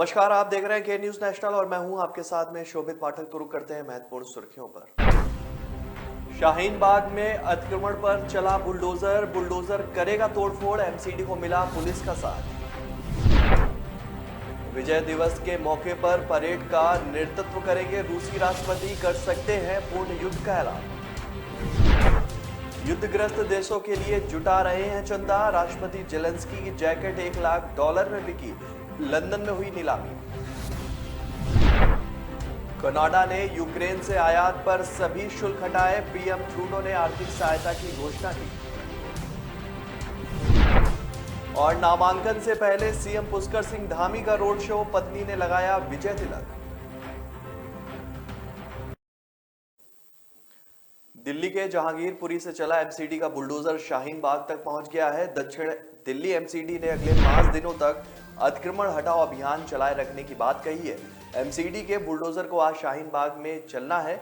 नमस्कार, आप देख रहे हैं के न्यूज नेशनल और मैं हूं आपके साथ में शोभित पाठक। तो रुक करते हैं महत्वपूर्ण सुर्खियों पर। शाहीन बाग में अतिक्रमण पर चला बुलडोजर, बुलडोजर करेगा तोड़फोड़, एमसीडी को मिला पुलिस का साथ। विजय दिवस के मौके पर परेड का नेतृत्व करेंगे रूसी राष्ट्रपति, कर सकते हैं पूर्ण युद्ध का ऐलान। युद्धग्रस्त देशों के लिए जुटा रहे हैं चंदा, राष्ट्रपति जेलेंस्की की जैकेट $1 लाख में बिकी, लंदन में हुई नीलामी। कनाडा ने यूक्रेन से आयात पर सभी शुल्क हटाए, पीएम ट्रूडो ने आर्थिक सहायता की घोषणा की। और नामांकन से पहले सीएम पुष्कर सिंह धामी का रोड शो, पत्नी ने लगाया विजय तिलक। दिल्ली के जहांगीरपुरी से चला एमसीडी का बुलडोजर शाहीन बाग तक पहुंच गया है। दक्षिण दिल्ली एमसीडी ने अगले 5 दिनों तक अतिक्रमण हटाओ अभियान चलाए रखने की बात कही है। एमसीडी के बुलडोजर को आज शाहीन बाग में चलना है।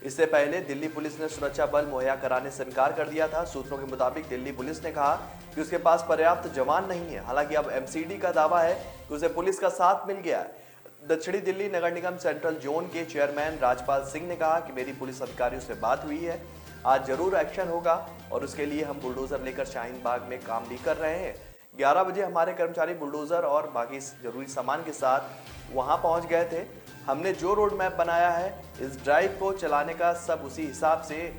इससे पहले दिल्ली पुलिस ने सुरक्षा बल मुहैया कराने से इनकार कर दिया था। सूत्रों के मुताबिक दिल्ली पुलिस ने कहा कि उसके पास पर्याप्त जवान नहीं है। हालांकि अब एमसीडी का दावा है कि उसे पुलिस का साथ मिल गया है। दक्षिणी दिल्ली नगर निगम सेंट्रल जोन के चेयरमैन राजपाल सिंह ने कहा कि मेरी पुलिस अधिकारियों से बात हुई है, आज जरूर एक्शन होगा और उसके लिए हम बुलडोजर लेकर शाहीन बाग में काम भी कर रहे हैं। 11 बजे हमारे कर्मचारी बुलडोजर और बाकी जरूरी सामान के साथ वहां पहुंच गए थे। हमने जो रोड मैप बनाया है, इस ड्राइव को चलाने का सब उसी हिसाब से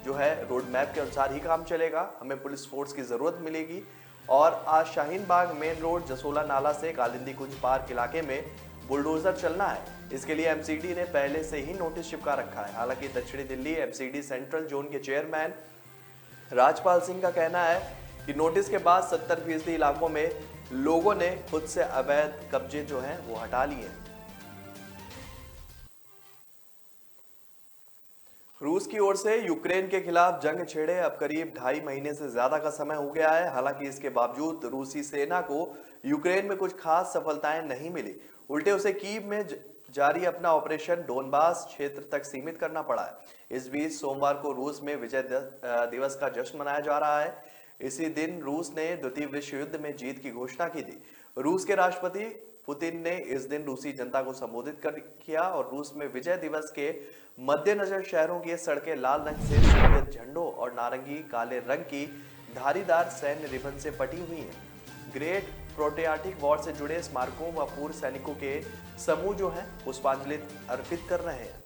जो है रोड मैप के अनुसार ही काम चलेगा। हमें पुलिस फोर्स की जरूरत मिलेगी। और आज शाहीन बाग मेन रोड जसोला नाला से कालिंदी कुंज पार्क इलाके में बुलडोजर चलना है। इसके लिए एमसीडी ने पहले से ही नोटिस चिपका रखा है। हालांकि दक्षिणी दिल्ली एमसीडी सेंट्रल जोन के चेयरमैन राजपाल सिंह का कहना है कि नोटिस के बाद 70% इलाकों में लोगों ने खुद से अवैध कब्जे जो हैं वो हटा लिए। रूस की ओर से यूक्रेन के खिलाफ जंग छेड़े अब करीब 2.5 महीने से ज्यादा का समय हो गया है। हालांकि इसके बावजूद रूसी सेना को यूक्रेन में कुछ खास सफलताएं नहीं मिली। उल्टे उसे कीव में जारी अपना ऑपरेशन डोनबास क्षेत्र तक सीमित करना पड़ा है। इस बीच सोमवार को रूस में विजय दिवस का जश्न मनाया जा रहा है। इसी दिन रूस ने द्वितीय विश्व युद्ध में जीत की घोषणा की थी। रूस के राष्ट्रपति पुतिन ने इस दिन रूसी जनता को संबोधित किया और रूस में विजय दिवस के मद्देनजर शहरों की सड़कें लाल रंग से सोवियत झंडों और नारंगी काले रंग की धारीदार सैन्य रिबन से पटी हुई हैं। ग्रेट प्रोटियाटिक वॉर से जुड़े स्मारकों व पूर्व सैनिकों के समूह जो हैं पुष्पांजलि अर्पित कर रहे हैं।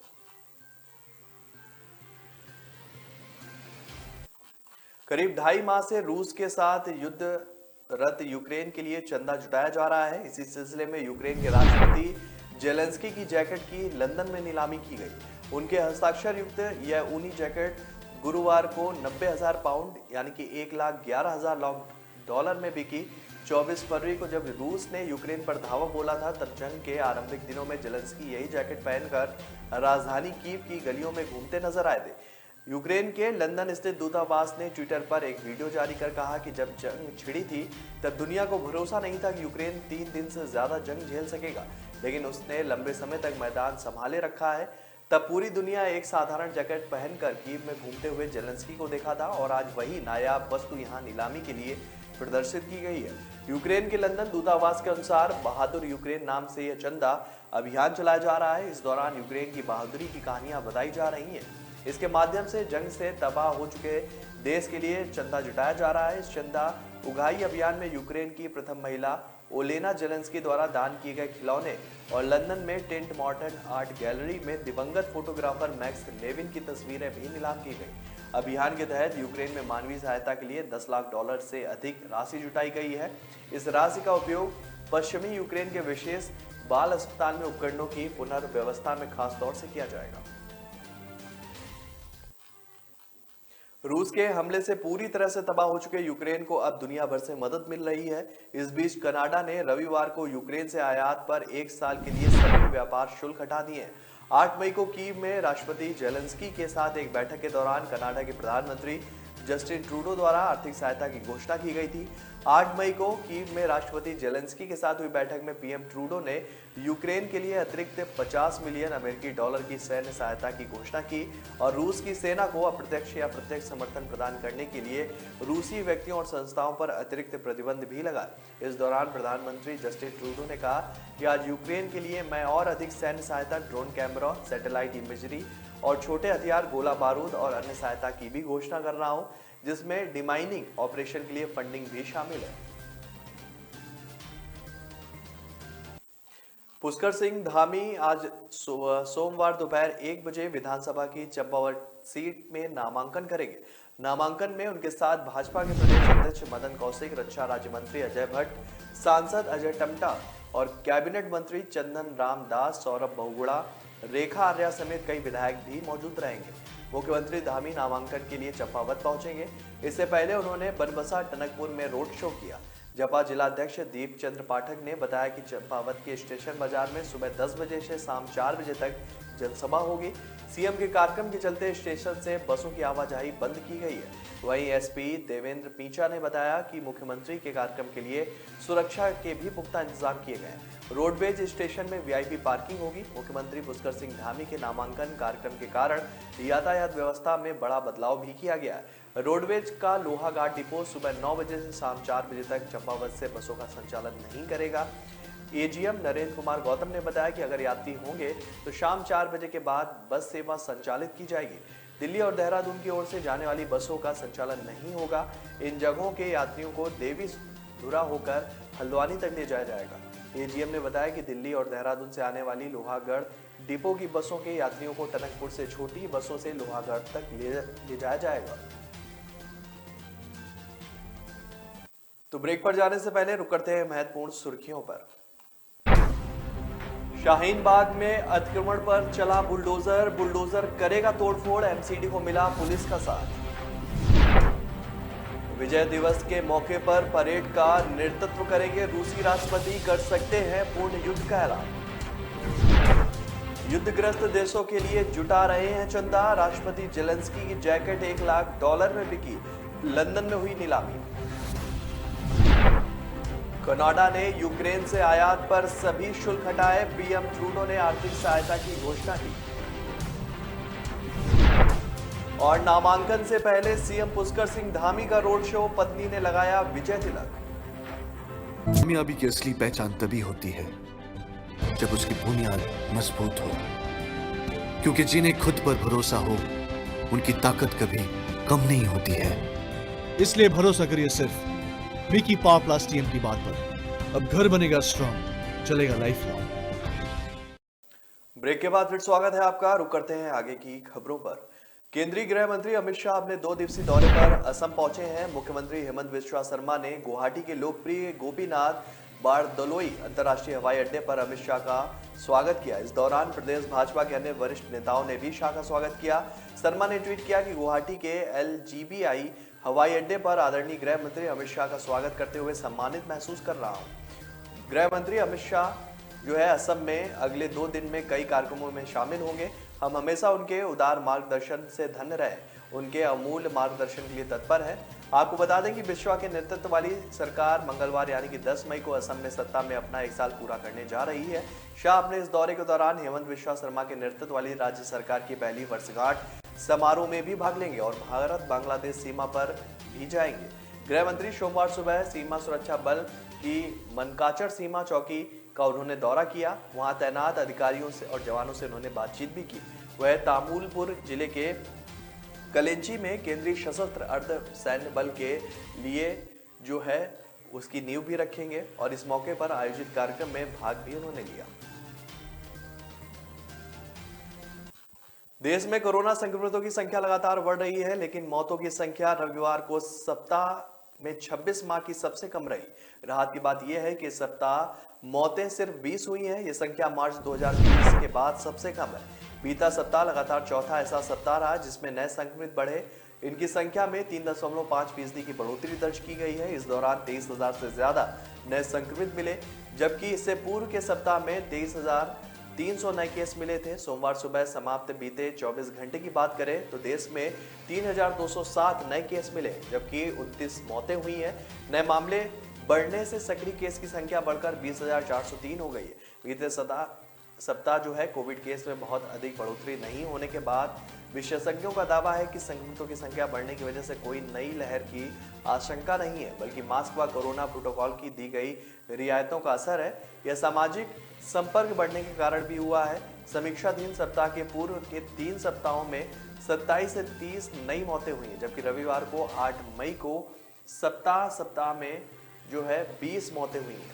करीब 2.5 माह से रूस के साथ युद्धरत यूक्रेन के लिए चंदा जुटाया जा रहा है। इसी सिलसिले में यूक्रेन के राष्ट्रपति जेलेंस्की की जैकेट की लंदन में नीलामी की गई। उनके हस्ताक्षर युक्त यह ऊनी जैकेट गुरुवार को 90,000 पाउंड यानी कि $1,11,000 में बिकी। 24 फरवरी को जब रूस ने यूक्रेन पर धावा बोला था, तब जंग के आरंभिक दिनों में जेलेंस्की यही जैकेट पहनकर राजधानी कीव की गलियों में घूमते नजर आए थे। यूक्रेन के लंदन स्थित दूतावास ने ट्विटर पर एक वीडियो जारी कर कहा कि जब जंग छिड़ी थी तब दुनिया को भरोसा नहीं था कि यूक्रेन 3 दिन से ज्यादा जंग झेल सकेगा, लेकिन उसने लंबे समय तक मैदान संभाले रखा है। तब पूरी दुनिया एक साधारण जैकेट पहनकर कीव में घूमते हुए जेलेंस्की को देखा था और आज वही नायाब वस्तु यहाँ नीलामी के लिए प्रदर्शित की गई है। यूक्रेन के लंदन दूतावास के अनुसार बहादुर यूक्रेन नाम से यह चंदा अभियान चलाया जा रहा है। इस दौरान यूक्रेन की बहादुरी की कहानियां बताई जा रही हैं। इसके माध्यम से जंग से तबाह हो चुके देश के लिए चंदा जुटाया जा रहा है। इस चंदा उगाही अभियान में यूक्रेन की प्रथम महिला ओलेना जेलेंस्की द्वारा दान किए गए खिलौने और लंदन में टेंट मॉर्टन आर्ट गैलरी में दिवंगत फोटोग्राफर मैक्स लेविन की तस्वीरें भी नीलाम की गई। अभियान के तहत यूक्रेन में मानवीय सहायता के लिए $10 लाख से अधिक राशि जुटाई गई है। इस राशि का उपयोग पश्चिमी यूक्रेन के विशेष बाल अस्पताल में उपकरणों की पुनर्व्यवस्था में खास तौर से किया जाएगा। रूस के हमले से पूरी तरह से तबाह हो चुके यूक्रेन को अब दुनिया भर से मदद मिल रही है। इस बीच कनाडा ने रविवार को यूक्रेन से आयात पर 1 साल के लिए सभी व्यापार शुल्क हटा दिए। 8 मई को कीव में राष्ट्रपति जेलेंस्की के साथ एक बैठक के दौरान कनाडा के प्रधानमंत्री जस्टिन ट्रूडो द्वारा आर्थिक सहायता की घोषणा की गई थी। 8 मई को कीव में राष्ट्रपति जेलेंस्की के साथ हुई बैठक में पीएम ट्रूडो ने यूक्रेन के लिए अतिरिक्त 50 मिलियन अमेरिकी डॉलर की सैन्य सहायता की घोषणा की और रूस की सेना को अप्रत्यक्ष या प्रत्यक्ष समर्थन प्रदान करने के लिए रूसी व्यक्तियों और संस्थाओं पर अतिरिक्त प्रतिबंध भी लगाए। इस दौरान प्रधानमंत्री जस्टिन ट्रूडो ने कहा कि आज यूक्रेन के लिए मैं और अधिक सैन्य सहायता, ड्रोन कैमरा, सैटेलाइट इमेजरी और छोटे हथियार, गोला बारूद और अन्य सहायता की भी घोषणा कर रहा हूं, जिसमें डिमाइनिंग ऑपरेशन के लिए फंडिंग भी शामिल है। पुष्कर सिंह धामी आज सोमवार दोपहर 1 बजे विधानसभा की चंपावत सीट में नामांकन करेंगे। नामांकन में उनके साथ भाजपा के प्रदेश अध्यक्ष मदन कौशिक, रक्षा राज्य मंत्री अजय भट्ट, सांसद अजय टम्टा और कैबिनेट मंत्री चंदन राम दास, सौरभ बहुगुणा, रेखा आर्या समेत कई विधायक भी मौजूद रहेंगे। मुख्यमंत्री धामी नामांकन के लिए चंपावत पहुंचेंगे। इससे पहले उन्होंने बनबसा टनकपुर में रोड शो किया। जपा जिलाध्यक्ष दीप चंद्र पाठक ने बताया कि चंपावत के स्टेशन बाजार में सुबह 10 बजे से शाम 4 बजे तक जनसभा होगी। सीएम के कार्यक्रम के चलते स्टेशन से बसों की आवाजाही बंद की गई है। वहीं एसपी देवेंद्र पींचा ने बताया कि मुख्यमंत्री के कार्यक्रम के लिए सुरक्षा के भी पुख्ता इंतजाम किए गए हैं। रोडवेज स्टेशन में वीआईपी पार्किंग होगी। मुख्यमंत्री पुष्कर सिंह धामी के नामांकन कार्यक्रम के कारण यातायात व्यवस्था में बड़ा बदलाव भी किया गया है। रोडवेज का लोहाघाट डिपो सुबह 9 बजे से शाम 4 बजे तक चंपावत से बसों का संचालन नहीं करेगा। एजीएम नरेंद्र कुमार गौतम ने बताया कि अगर यात्री होंगे तो शाम 4 बजे के बाद बस सेवा संचालित की जाएगी। दिल्ली और देहरादून की ओर से जाने वाली बसों का संचालन नहीं होगा। इन जगहों के यात्रियों को देवी धुरा होकर हल्द्वानी तक ले जाया जाएगा। एजीएम ने बताया कि दिल्ली और देहरादून से आने वाली लोहागढ़ डिपो की बसों के यात्रियों को टनकपुर से छोटी बसों से लोहागढ़ तक ले जाया जाएगा। तो ब्रेक पर जाने से पहले रुक करते हैं महत्वपूर्ण सुर्खियों पर। शाहीन बाग में अतिक्रमण पर चला बुलडोजर करेगा तोड़फोड़, एमसीडी को मिला पुलिस का साथ। विजय दिवस के मौके पर परेड का नेतृत्व करेंगे रूसी राष्ट्रपति, कर सकते हैं पूर्ण युद्ध का ऐलान। युद्धग्रस्त देशों के लिए जुटा रहे हैं चंदा, राष्ट्रपति जेलेंस्की की जैकेट $1 लाख में बिकी, लंदन में हुई नीलामी। कनाडा ने यूक्रेन से आयात पर सभी शुल्क हटाए, पीएम ट्रूडो ने आर्थिक सहायता की घोषणा की। और नामांकन से पहले सीएम पुष्कर सिंह धामी का रोड शो, पत्नी ने लगाया विजय तिलक। कामयाबी की असली पहचान तभी होती है जब उसकी बुनियाद मजबूत हो, क्योंकि जिन्हें खुद पर भरोसा हो उनकी ताकत कभी कम नहीं होती है। इसलिए भरोसा करिए सिर्फ विकी पावर प्लस टीएम की बात पर। अब घर बनेगा स्ट्रॉन्ग, चलेगा लाइफ लॉन्ग। ब्रेक के बाद फिर स्वागत है आपका। रुक करते हैं आगे की खबरों पर। केंद्रीय गृह मंत्री अमित शाह अपने 2 दिवसीय दौरे पर असम पहुंचे हैं। मुख्यमंत्री हेमंत बिस्वा शर्मा ने गुवाहाटी के लोकप्रिय गोपीनाथ बारदलोई अंतर्राष्ट्रीय हवाई अड्डे पर अमित शाह का स्वागत किया। इस दौरान प्रदेश भाजपा के अन्य वरिष्ठ नेताओं ने भी शाह का स्वागत किया। शर्मा ने ट्वीट किया कि गुवाहाटी के LGBI हवाई अड्डे पर आदरणीय गृह मंत्री अमित शाह का स्वागत करते हुए सम्मानित महसूस कर रहा हूं। गृह मंत्री अमित शाह जो है असम में अगले 2 दिन में कई कार्यक्रमों में शामिल होंगे। हम हमेशा उनके उदार मार्गदर्शन से धन्य रहे, उनके अमूल्य मार्गदर्शन के लिए तत्पर है। आपको बता दें कि बिस्वा के नेतृत्व वाली सरकार मंगलवार यानी कि 10 मई को असम में सत्ता में अपना 1 साल पूरा करने जा रही है। शाह अपने इस दौरे के दौरान हेमंत बिस्वा शर्मा के नेतृत्व वाली राज्य सरकार की पहली वर्षगांठ समारोह में भी भाग लेंगे और भारत बांग्लादेश सीमा पर भी जाएंगे। गृह मंत्री सोमवार सुबह सीमा सुरक्षा बल की मनकाचर सीमा चौकी का उन्होंने दौरा किया। वहां तैनात अधिकारियों से और जवानों से उन्होंने बातचीत भी की। वह तामुलपुर जिले के कलेंची में केंद्रीय सशस्त्र अर्ध सैन्य बल के लिए जो है उसकी नींव भी रखेंगे और इस मौके पर आयोजित कार्यक्रम में भाग भी उन्होंने लिया। देश में कोरोना संक्रमितों की संख्या लगातार बढ़ रही है, लेकिन मौतों की संख्या रविवार को सप्ताह में 26 माह की सबसे कम रही। राहत की बात यह है कि इस सप्ताह मौतें सिर्फ 20 हुई हैं। यह संख्या मार्च 2020 के बाद सबसे कम है। बीता सप्ताह लगातार चौथा ऐसा सप्ताह रहा जिसमें नए संक्रमित बढ़े। इनकी संख्या में 3.5% की बढ़ोतरी दर्ज की गई है। इस दौरान 23,000 से ज्यादा नए संक्रमित मिले, जबकि इससे पूर्व के सप्ताह में 23,000 300 नए केस मिले थे। सोमवार सुबह समाप्त बीते 24 घंटे की बात करें तो देश में 3,207 नए केस मिले, जबकि 29 मौतें हुई हैं। नए मामले बढ़ने से सक्रिय केस की संख्या बढ़कर 20,403 हो गई है। बीते सप्ताह जो है कोविड केस में बहुत अधिक बढ़ोतरी नहीं होने के बाद विशेषज्ञों का दावा है कि संक्रमितों की संख्या बढ़ने की वजह से कोई नई लहर की आशंका नहीं है, बल्कि मास्क व कोरोना प्रोटोकॉल की दी गई रियायतों का असर है। यह सामाजिक संपर्क बढ़ने के कारण भी हुआ है। समीक्षाधीन सप्ताह के पूर्व के 3 सप्ताहों में 27 से 30 नई मौतें हुई हैं, जबकि रविवार को 8 मई को सप्ताह में जो है 20 मौतें हुई हैं।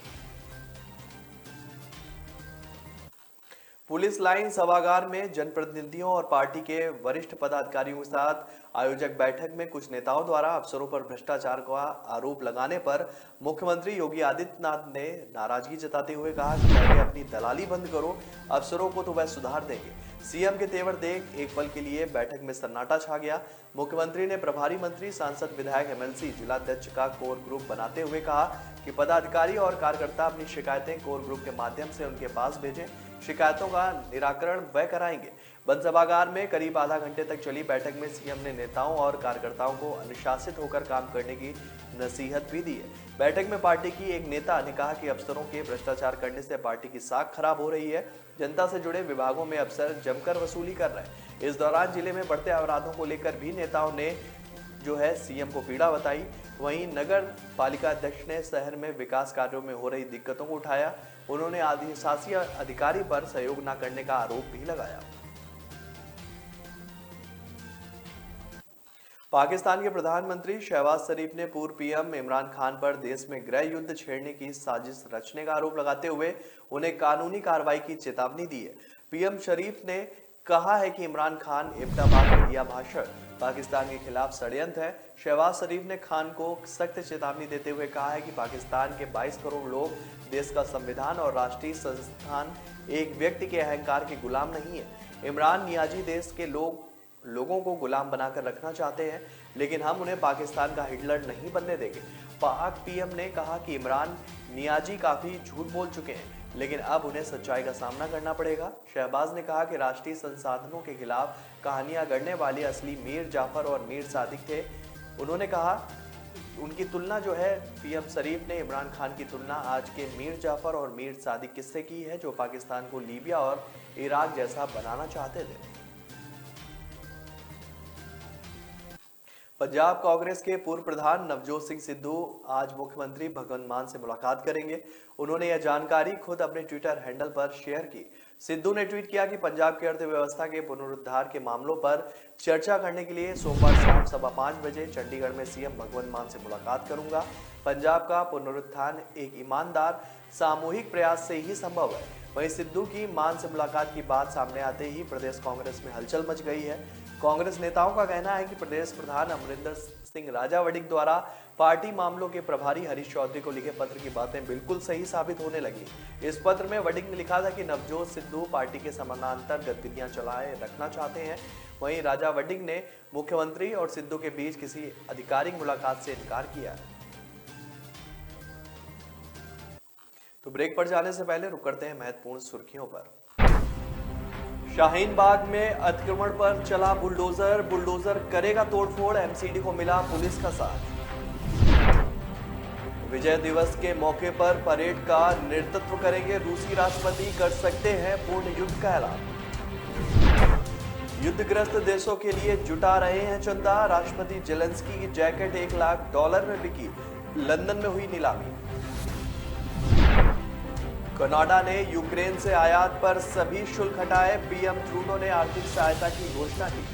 पुलिस लाइन सभागार में जनप्रतिनिधियों और पार्टी के वरिष्ठ पदाधिकारियों के साथ आयोजक बैठक में कुछ नेताओं द्वारा अफसरों पर भ्रष्टाचार का आरोप लगाने पर मुख्यमंत्री योगी आदित्यनाथ ने नाराजगी जताते हुए कहा कि पहले अपनी दलाली बंद करो, अफसरों को तो वह सुधार देंगे। सीएम के तेवर देख एक पल के लिए बैठक में सन्नाटा छा गया। मुख्यमंत्री ने प्रभारी मंत्री, सांसद, विधायक, एमएलसी, जिलाध्यक्ष का कोर ग्रुप बनाते हुए कहा कि पदाधिकारी और कार्यकर्ता अपनी शिकायतें कोर ग्रुप के माध्यम से उनके पास भेजें। शिकायतों का निराकरण वह कराएंगे। बंद सभागार में करीब आधा घंटे तक चली बैठक में सीएम ने नेताओं और कार्यकर्ताओं को अनुशासित होकर काम करने की नसीहत भी दी है। बैठक में पार्टी की एक नेता ने कहा कि अफसरों के भ्रष्टाचार करने से पार्टी की साख खराब हो रही है। जनता से जुड़े विभागों में अफसर जमकर वसूली कर रहे हैं। इस दौरान जिले में बढ़ते अपराधों को लेकर भी नेताओं ने जो है सीएम को पीड़ा बताई। वहीं नगर पालिका अध्यक्ष ने शहर में विकास कार्यों में हो रही दिक्कतों को उठाया। उन्होंने शासी अधिकारी पर सहयोग न करने का आरोप भी लगाया। पाकिस्तान के प्रधानमंत्री शहबाज शरीफ ने पूर्व पीएम इमरान खान पर देश में गृह युद्ध छेड़ने की साजिश रचने का आरोप लगाते हुए उन्हें कानूनी कार्रवाई की चेतावनी दी है। पीएम शरीफ ने कहा है कि इमरान खान एबटाबाद में दिया भाषण पाकिस्तान के खिलाफ षड्यंत्र है। शहबाज शरीफ ने खान को सख्त चेतावनी देते हुए कहा है कि पाकिस्तान के 22 करोड़ लोग, देश का संविधान और राष्ट्रीय संस्थान एक व्यक्ति के अहंकार के गुलाम नहीं है। इमरान नियाजी देश के लोगों को गुलाम बनाकर रखना चाहते हैं, लेकिन हम उन्हें पाकिस्तान का हिटलर नहीं बनने देंगे। पाक पीएम ने कहा कि इमरान नियाजी काफी झूठ बोल चुके हैं, लेकिन अब उन्हें सच्चाई का सामना करना पड़ेगा। शहबाज ने कहा कि राष्ट्रीय संसाधनों के खिलाफ कहानियां गढ़ने वाले असली मीर जाफर और मीर सादिक थे। उन्होंने कहा उनकी तुलना जो है पीएम शरीफ ने इमरान खान की तुलना आज के मीर जाफर और मीर सादिक किससे की है, जो पाकिस्तान को लीबिया और इराक जैसा बनाना चाहते थे। पंजाब कांग्रेस के पूर्व प्रधान नवजोत सिंह सिद्धू आज मुख्यमंत्री भगवंत मान से मुलाकात करेंगे। उन्होंने यह जानकारी खुद अपने ट्विटर हैंडल पर शेयर की। सिद्धू ने ट्वीट किया कि पंजाब की अर्थव्यवस्था के पुनरुद्धार के मामलों पर चर्चा करने के लिए सोमवार शाम 5:15 बजे चंडीगढ़ में सीएम भगवंत मान से मुलाकात करूंगा। पंजाब का पुनरुत्थान एक ईमानदार सामूहिक प्रयास से ही संभव है। वहीं सिद्धू की मान से मुलाकात की बात सामने आते ही प्रदेश कांग्रेस में हलचल मच गई है। कांग्रेस नेताओं का कहना है कि प्रदेश प्रधान अमरिंदर सिंह राजावड़िक द्वारा पार्टी मामलों के प्रभारी हरीश चौधरी को लिखे पत्र की बातें बिल्कुल सही साबित होने लगी। इस पत्र में वड़िक ने लिखा था कि नवजोत सिद्धू पार्टी के समानांतर गतिविधियां चलाए रखना चाहते हैं। वहीं राजा वड़िक ने मुख्यमंत्री और सिद्धू के बीच किसी आधिकारिक मुलाकात से इनकार किया। तो ब्रेक पर जाने से पहले रुक करते हैं महत्वपूर्ण सुर्खियों पर। शाहीन बाग में अतिक्रमण पर चला बुलडोजर करेगा तोड़फोड़, एमसीडी को मिला पुलिस का साथ। विजय दिवस के मौके पर परेड का नेतृत्व करेंगे रूसी राष्ट्रपति, कर सकते हैं पूर्ण युद्ध का ऐलान। युद्धग्रस्त देशों के लिए जुटा रहे हैं चंदा, राष्ट्रपति जेलेंस्की की जैकेट $1 लाख में बिकी, लंदन में हुई नीलामी। कनाडा ने यूक्रेन से आयात पर सभी शुल्क हटाए, पीएम ट्रूडो ने आर्थिक सहायता की घोषणा की।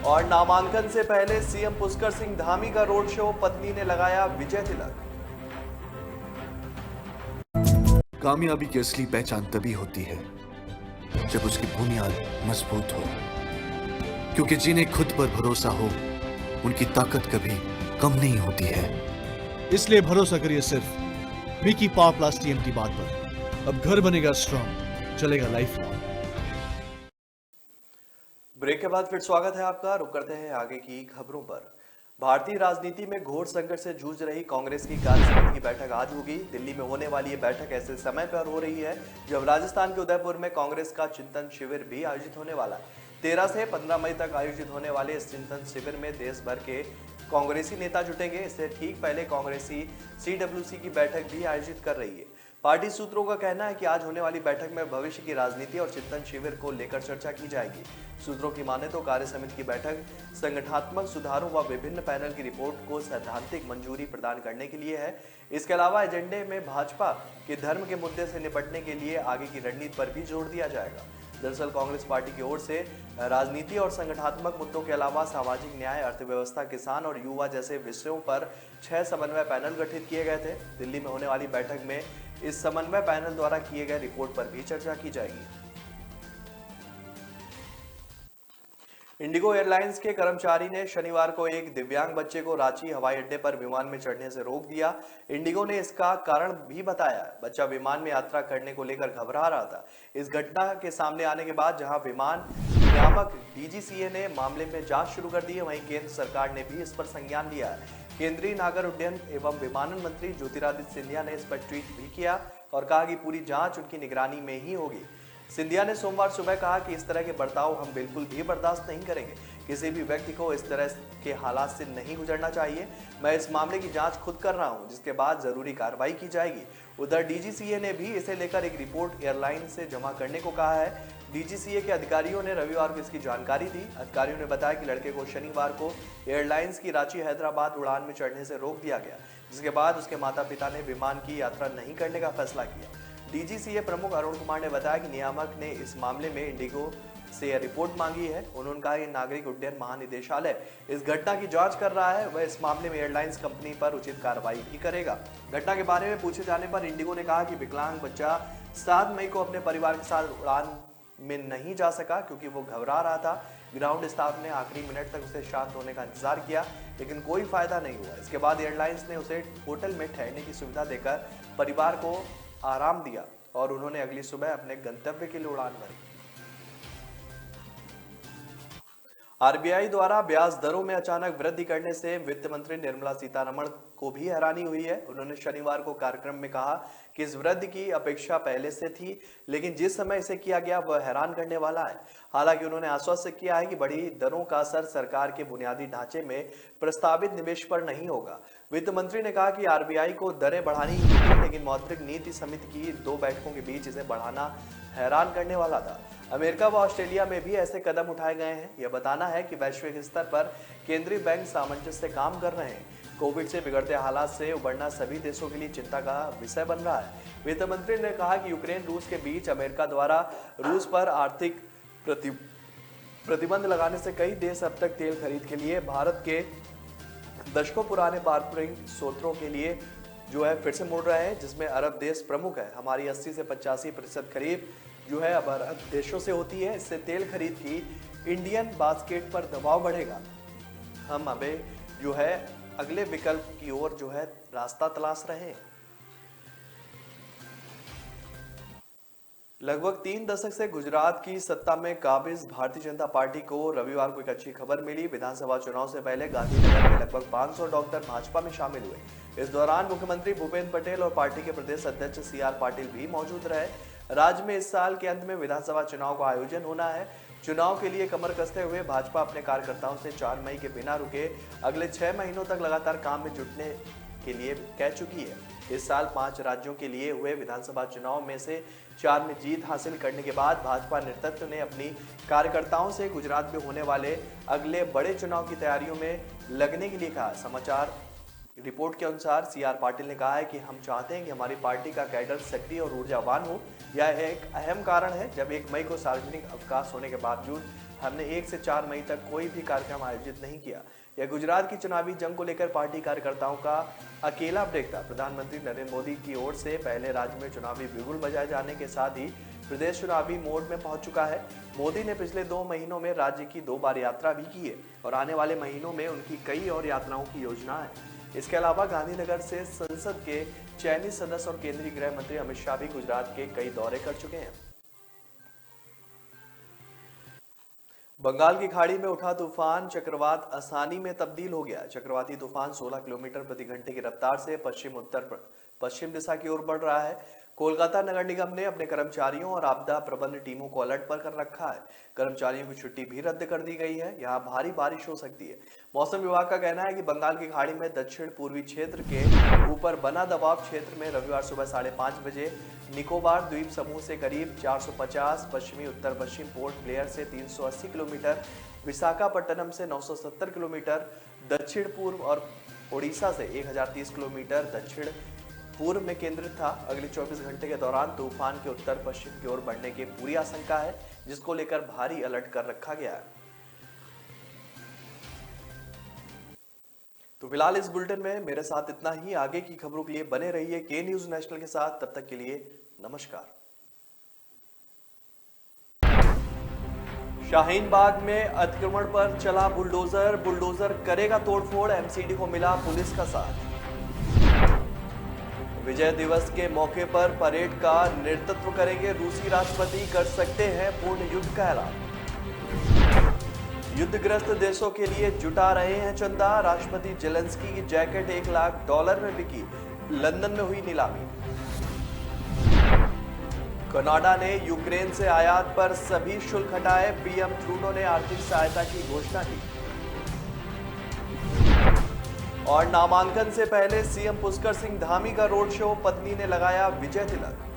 और नामांकन से पहले सीएम पुष्कर सिंह धामी का रोड शो, पत्नी ने लगाया विजय तिलक। कामयाबी की असली पहचान तभी होती है जब उसकी बुनियाद मजबूत हो, क्योंकि जिन्हें खुद पर भरोसा हो उनकी ताकत कभी कम नहीं होती है। इसलिए भरोसा करिए सिर्फ मिकी पावर प्लस टीएमटी बात पर। अब घर बनेगा स्ट्रॉन्ग, चलेगा लाइफ लॉन्ग। ब्रेक के बाद फिर स्वागत है आपका। रुक करते हैं आगे की खबरों पर। भारतीय राजनीति में घोर संकट से जूझ रही कांग्रेस की कार्यसमिति की बैठक आज होगी। दिल्ली में होने वाली ये बैठक ऐसे समय पर हो रही है जब राजस्थान के उदयपुर में कांग्रेस का चिंतन शिविर भी आयोजित होने वाला है। 13 से 15 मई तक आयोजित होने वाले इस चिंतन शिविर में देश भर के कांग्रेसी नेता जुटेंगे। इससे ठीक पहले कांग्रेसी CWC की बैठक भी आयोजित कर रही है। पार्टी सूत्रों का कहना है कि आज होने वाली बैठक में भविष्य की राजनीति और चिंतन शिविर को लेकर चर्चा की जाएगी। सूत्रों की माने तो कार्य समिति की बैठक संगठनात्मक सुधारों व विभिन्न पैनल की रिपोर्ट को सैद्धांतिक मंजूरी प्रदान करने के लिए है। इसके अलावा एजेंडे में भाजपा के धर्म के मुद्दे से निपटने के लिए आगे की रणनीति पर भी जोर दिया जाएगा। दरअसल कांग्रेस पार्टी की ओर से राजनीति और संगठनात्मक मुद्दों के अलावा सामाजिक न्याय, अर्थव्यवस्था, किसान और युवा जैसे विषयों पर 6 समन्वय पैनल गठित किए गए थे। दिल्ली में होने वाली बैठक में इस समन्वय पैनल द्वारा किए गए रिपोर्ट पर भी चर्चा की जाएगी। इंडिगो एयरलाइंस के कर्मचारी ने शनिवार को एक दिव्यांग बच्चे को रांची हवाई अड्डे पर विमान में चढ़ने से रोक दिया। इंडिगो ने इसका कारण भी बताया। बच्चा विमान में यात्रा करने को लेकर घबरा रहा था। इस घटना के सामने आने के बाद जहां विमान नियामक DGCA ने मामले में जांच शुरू कर दी है, वहीं केंद्र सरकार ने भी इस पर संज्ञान लिया है। केंद्रीय नागर उड्डयन एवं विमानन मंत्री ज्योतिरादित्य सिंधिया ने इस पर ट्वीट भी किया और कहा कि पूरी जांच उनकी निगरानी में ही होगी। सिंधिया ने सोमवार सुबह कहा कि इस तरह के बर्ताव हम बिल्कुल भी बर्दाश्त नहीं करेंगे। किसी भी व्यक्ति को इस तरह के हालात से नहीं गुजरना चाहिए। मैं इस मामले की जांच खुद कर रहा हूं, जिसके बाद जरूरी कार्रवाई की जाएगी। उधर DGCA ने भी इसे लेकर एक रिपोर्ट एयरलाइन से जमा करने को कहा है। DGCA के अधिकारियों ने रविवार को इसकी जानकारी दी। अधिकारियों ने बताया कि लड़के को शनिवार को एयरलाइंस की रांची हैदराबाद उड़ान में चढ़ने से रोक दिया गया, जिसके बाद उसके माता पिता ने विमान की यात्रा नहीं करने का फैसला किया। DGCA प्रमुख अरुण कुमार ने बताया कि नियामक ने इस मामले में इंडिगो से रिपोर्ट मांगी है। उन्होंने कहा कि नागरिक उड्डयन महानिदेशालय इस घटना की जांच कर रहा है। वह इस मामले में एयरलाइंस कंपनी पर उचित कार्रवाई भी करेगा। घटना के बारे में पूछे जाने पर इंडिगो ने कहा कि विकलांग बच्चा 7 मई को अपने परिवार के साथ उड़ान में नहीं जा सका क्योंकि वो घबरा रहा था। ग्राउंड स्टाफ ने आखिरी मिनट तक उसे शांत होने का इंतजार किया, लेकिन कोई फायदा नहीं हुआ। इसके बाद एयरलाइंस ने उसे होटल में ठहरने की सुविधा देकर परिवार को आराम दिया और उन्होंने अगली सुबह अपने गंतव्य के लिए उड़ान भरी। RBI द्वारा ब्याज दरों में अचानक वृद्धि करने से वित्त मंत्री निर्मला सीतारमण को भी हैरानी हुई है। उन्होंने शनिवार को कार्यक्रम में कहा कि इस वृद्धि की अपेक्षा पहले से थी, लेकिन जिस समय इसे किया गया वह हैरान करने वाला है। हालांकि उन्होंने आश्वस्त किया है कि बढ़ी दरों का असर सरकार के बुनियादी ढांचे में प्रस्तावित निवेश पर नहीं होगा। वित्त मंत्री ने कहा कि RBI को दरें बढ़ानी ही थी, लेकिन मौद्रिक नीति समिति की 2 बैठकों के बीच इसे बढ़ाना हैरान करने वाला था। अमेरिका व ऑस्ट्रेलिया में भी ऐसे कदम उठाए गए हैं। यह बताना है कि वैश्विक स्तर पर केंद्रीय बैंक सामंजस्य से काम कर रहे हैं। कोविड से बिगड़ते हालात से उबरना सभी देशों के लिए चिंता का विषय बन रहा है। वित्त मंत्री ने कहा कि यूक्रेन रूस के बीच अमेरिका द्वारा रूस पर आर्थिक प्रतिबंध लगाने से कई देश अब तक तेल खरीद के लिए भारत के दशकों पुराने पारंपरिक स्रोतों के लिए फिर से मुड़ रहे हैं, जिसमें अरब देश प्रमुख है। हमारी 80 से 85% खरीद अब अरब देशों से होती है। इससे तेल खरीद की इंडियन बास्केट पर दबाव बढ़ेगा। हम अबे अगले विकल्प की ओर रास्ता तलाश रहे हैं। लगभग 3 दशक से गुजरात की सत्ता में काबिज भारतीय जनता पार्टी को रविवार को एक अच्छी खबर मिली। विधानसभा चुनाव से पहले गांधीनगर में लगभग 500 डॉक्टर भाजपा में शामिल हुए। इस दौरान मुख्यमंत्री भूपेंद्र पटेल और पार्टी के प्रदेश अध्यक्ष CR पाटिल भी मौजूद रहे। राज्य में इस साल के अंत में विधानसभा चुनाव का आयोजन होना है। चुनाव के लिए कमर कसते हुए भाजपा अपने कार्यकर्ताओं से 4 मई के बिना रुके अगले 6 महीनों तक लगातार काम में जुटने के लिए कह चुकी है। इस साल 5 राज्यों के लिए हुए विधानसभा चुनाव में से 4 में जीत हासिल करने के बाद भाजपा नेतृत्व ने अपनी कार्यकर्ताओं से गुजरात में होने वाले अगले बड़े चुनाव की तैयारियों में लगने के लिए कहा। समाचार रिपोर्ट के अनुसार CR पाटिल ने कहा है कि हम चाहते हैं कि हमारी पार्टी का कैडर सक्रिय और ऊर्जावान हो। यह एक अहम कारण है जब 1 मई को सार्वजनिक अवकाश होने के बावजूद हमने 1 से 4 मई तक कोई भी कार्यक्रम आयोजित नहीं किया। यह गुजरात की चुनावी जंग को लेकर पार्टी कार्यकर्ताओं का अकेला ब्रेक था। प्रधानमंत्री नरेंद्र मोदी की ओर से पहले राज्य में चुनावी बिगुल बजाए जाने के साथ ही प्रदेश चुनावी मोड में पहुंच चुका है। मोदी ने पिछले 2 महीनों में राज्य की 2 बार यात्रा भी की है और आने वाले महीनों में उनकी कई और यात्राओं की योजना है। इसके अलावा गांधीनगर से संसद के चयनित सदस्य और केंद्रीय गृह मंत्री अमित शाह भी गुजरात के कई दौरे कर चुके हैं। बंगाल की खाड़ी में उठा तूफान चक्रवात आसानी में तब्दील हो गया। चक्रवाती तूफान 16 किलोमीटर प्रति घंटे की रफ्तार से पश्चिम दिशा की ओर बढ़ रहा है। कोलकाता नगर निगम ने अपने कर्मचारियों और आपदा प्रबंधन टीमों को अलर्ट पर कर रखा है। कर्मचारियों की छुट्टी भी रद्द कर दी गई है। यहाँ भारी बारिश हो सकती है। मौसम विभाग का कहना है कि बंगाल की खाड़ी में दक्षिण पूर्वी क्षेत्र के ऊपर बना दबाव क्षेत्र में रविवार सुबह 5:30 बजे निकोबार द्वीप समूह से करीब 450, पश्चिमी उत्तर पश्चिम पोर्ट ब्लेयर से 380 किलोमीटर, विशाखापट्टनम से 970 किलोमीटर दक्षिण पूर्व और ओडिशा से 1030 किलोमीटर दक्षिण पूर्व में केंद्रित था। अगले 24 घंटे के दौरान तूफान के उत्तर पश्चिम की ओर बढ़ने की पूरी आशंका है, जिसको लेकर भारी अलर्ट कर रखा गया है। तो फिलहाल इस बुलेटिन में मेरे साथ इतना ही। आगे की खबरों के लिए बने रहिए के न्यूज नेशनल के साथ। तब तक के लिए नमस्कार। शाहीन बाग में अतिक्रमण पर चला बुलडोजर करेगा तोड़फोड़। एमसीडी को मिला पुलिस का साथ। विजय दिवस के मौके पर परेड का नेतृत्व करेंगे रूसी राष्ट्रपति, कर सकते हैं पूर्ण युद्ध का ऐलान। युद्धग्रस्त देशों के लिए जुटा रहे हैं चंदा। राष्ट्रपति जेलेंस्की की जैकेट $1 लाख में बिकी। लंदन में हुई नीलामी। कनाडा ने यूक्रेन से आयात पर सभी शुल्क हटाए। पीएम ट्रूडो ने आर्थिक सहायता की घोषणा की। और नामांकन से पहले सीएम पुष्कर सिंह धामी का रोड शो, पत्नी ने लगाया विजय तिलक।